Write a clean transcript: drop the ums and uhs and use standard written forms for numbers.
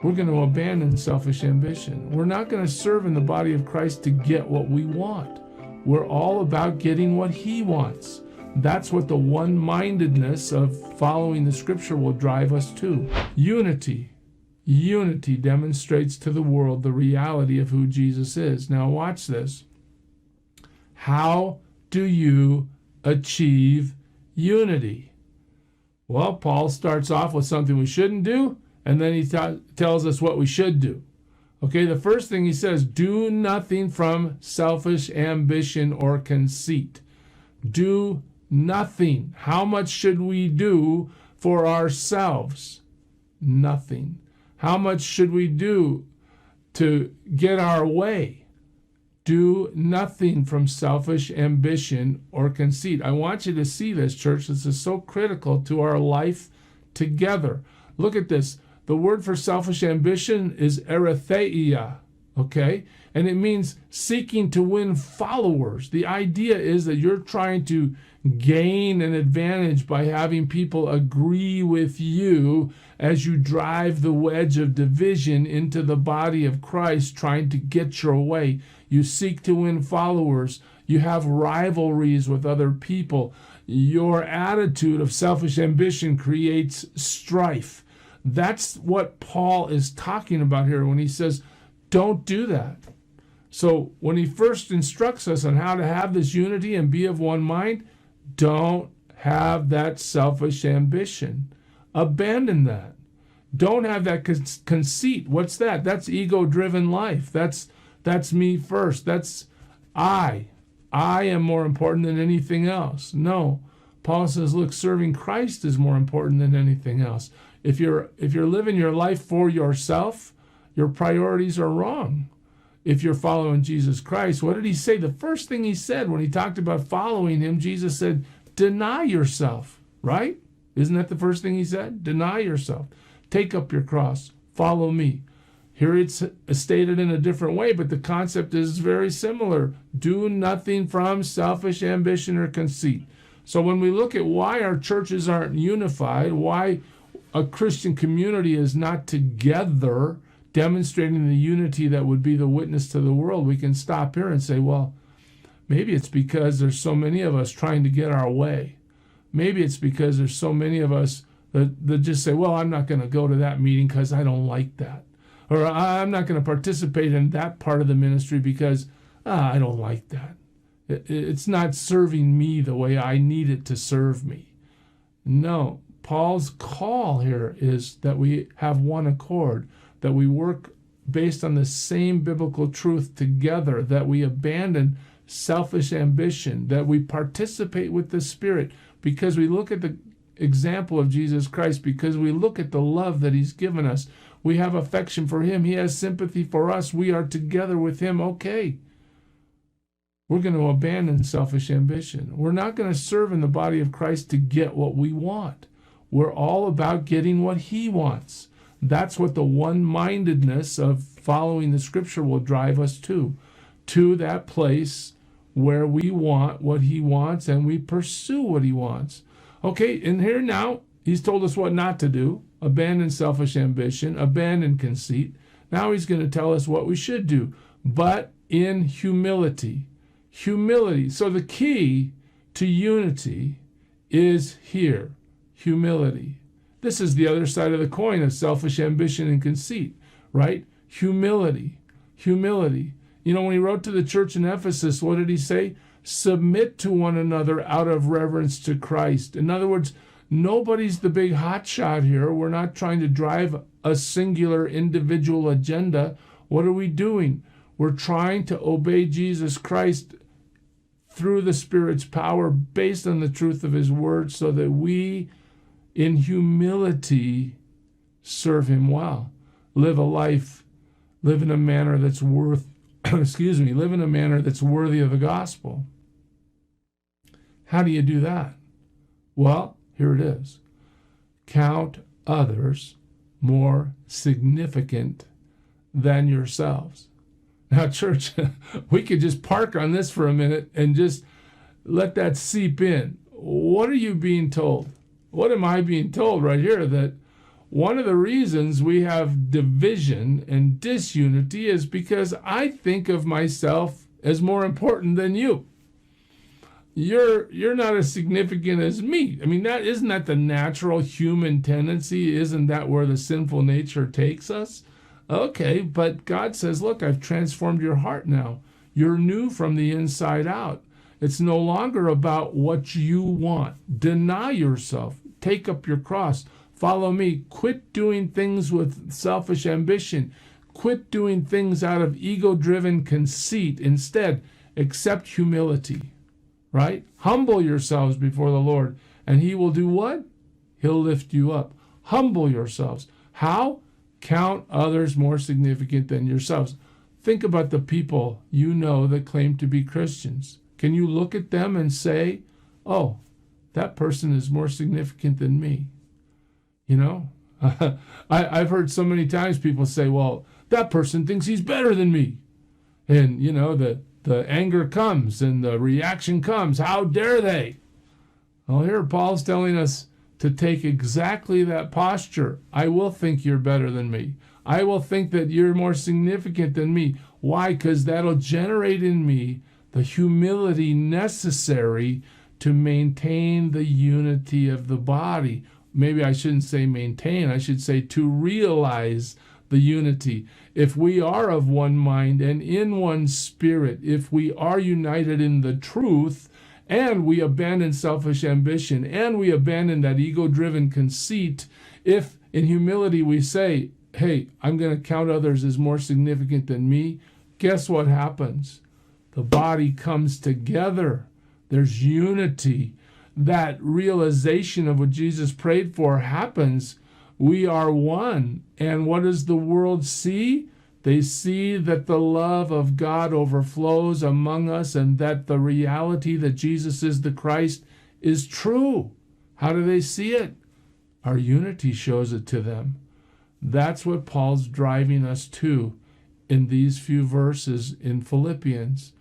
We're going to abandon selfish ambition. We're not going to serve in the body of Christ to get what we want. We're all about getting what He wants. That's what the one-mindedness of following the Scripture will drive us to. Unity. Unity demonstrates to the world the reality of who Jesus is. Now watch this. How do you achieve unity? Well, Paul starts off with something we shouldn't do, and then he tells us what we should do. Okay, the first thing he says, do nothing from selfish ambition or conceit. Do nothing. How much should we do for ourselves? Nothing. How much should we do to get our way? Do nothing from selfish ambition or conceit. I want you to see this, church. This is so critical to our life together. Look at this. The word for selfish ambition is eretheia, okay? And it means seeking to win followers. The idea is that you're trying to gain an advantage by having people agree with you as you drive the wedge of division into the body of Christ, trying to get your way. You seek to win followers. You have rivalries with other people. Your attitude of selfish ambition creates strife. That's what Paul is talking about here when he says, don't do that. So when he first instructs us on how to have this unity and be of one mind, don't have that selfish ambition. Abandon that. Don't have that conceit. What's that? That's ego-driven life. That's me first. That's I. I am more important than anything else. No. Paul says, look, serving Christ is more important than anything else. If you're living your life for yourself, your priorities are wrong. If you're following Jesus Christ, what did he say? The first thing he said when he talked about following him, Jesus said, deny yourself, right? Isn't that the first thing he said? Deny yourself. Take up your cross. Follow me. Here it's stated in a different way, but the concept is very similar. Do nothing from selfish ambition or conceit. So when we look at why our churches aren't unified, why a Christian community is not together, demonstrating the unity that would be the witness to the world, we can stop here and say, well, maybe it's because there's so many of us trying to get our way. Maybe it's because there's so many of us that just say, well, I'm not going to go to that meeting because I don't like that. Or I'm not going to participate in that part of the ministry because I don't like that. It's not serving me the way I need it to serve me. No, Paul's call here is that we have one accord, that we work based on the same biblical truth together, that we abandon selfish ambition, that we participate with the Spirit because we look at the example of Jesus Christ, because we look at the love that he's given us. We have affection for him. He has sympathy for us. We are together with him. Okay. We're going to abandon selfish ambition. We're not going to serve in the body of Christ to get what we want. We're all about getting what he wants. That's what the one-mindedness of following the Scripture will drive us to that place where we want what he wants and we pursue what he wants. Okay, and here now, he's told us what not to do. Abandon selfish ambition, abandon conceit. Now he's going to tell us what we should do, but in humility. Humility. So the key to unity is here, humility. This is the other side of the coin of selfish ambition and conceit, right? Humility. Humility. You know, when he wrote to the church in Ephesus, what did he say? Submit to one another out of reverence to Christ. In other words, nobody's the big hotshot here. We're not trying to drive a singular individual agenda. What are we doing? We're trying to obey Jesus Christ through the Spirit's power based on the truth of his word so that we, in humility, serve him well. Live in a manner that's live in a manner that's worthy of the gospel. How do you do that? Well, here it is. Count others more significant than yourselves. Now, church, we could just park on this for a minute and just let that seep in. What are you being told? What am I being told right here? That one of the reasons we have division and disunity is because I think of myself as more important than you. You're not as significant as me. I mean, isn't that the natural human tendency? Isn't that where the sinful nature takes us? Okay, but God says, look, I've transformed your heart now. You're new from the inside out. It's no longer about what you want. Deny yourself. Take up your cross. Follow me. Quit doing things with selfish ambition. Quit doing things out of ego-driven conceit. Instead, accept humility, right? Humble yourselves before the Lord, and he will do what? He'll lift you up. Humble yourselves. How? Count others more significant than yourselves. Think about the people you know that claim to be Christians. Can you look at them and say, oh, that person is more significant than me? You know, I've heard so many times people say, well, that person thinks he's better than me. And, you know, the anger comes and the reaction comes. How dare they? Well, here Paul's telling us to take exactly that posture. I will think you're better than me. I will think that you're more significant than me. Why? Because that'll generate in me the humility necessary to maintain the unity of the body. Maybe I shouldn't say maintain, I should say to realize the unity. If we are of one mind and in one spirit, if we are united in the truth, and we abandon selfish ambition, and we abandon that ego-driven conceit, if in humility we say, hey, I'm going to count others as more significant than me, guess what happens? The body comes together. There's unity. That realization of what Jesus prayed for happens. We are one. And what does the world see? They see that the love of God overflows among us and that the reality that Jesus is the Christ is true. How do they see it? Our unity shows it to them. That's what Paul's driving us to in these few verses in Philippians.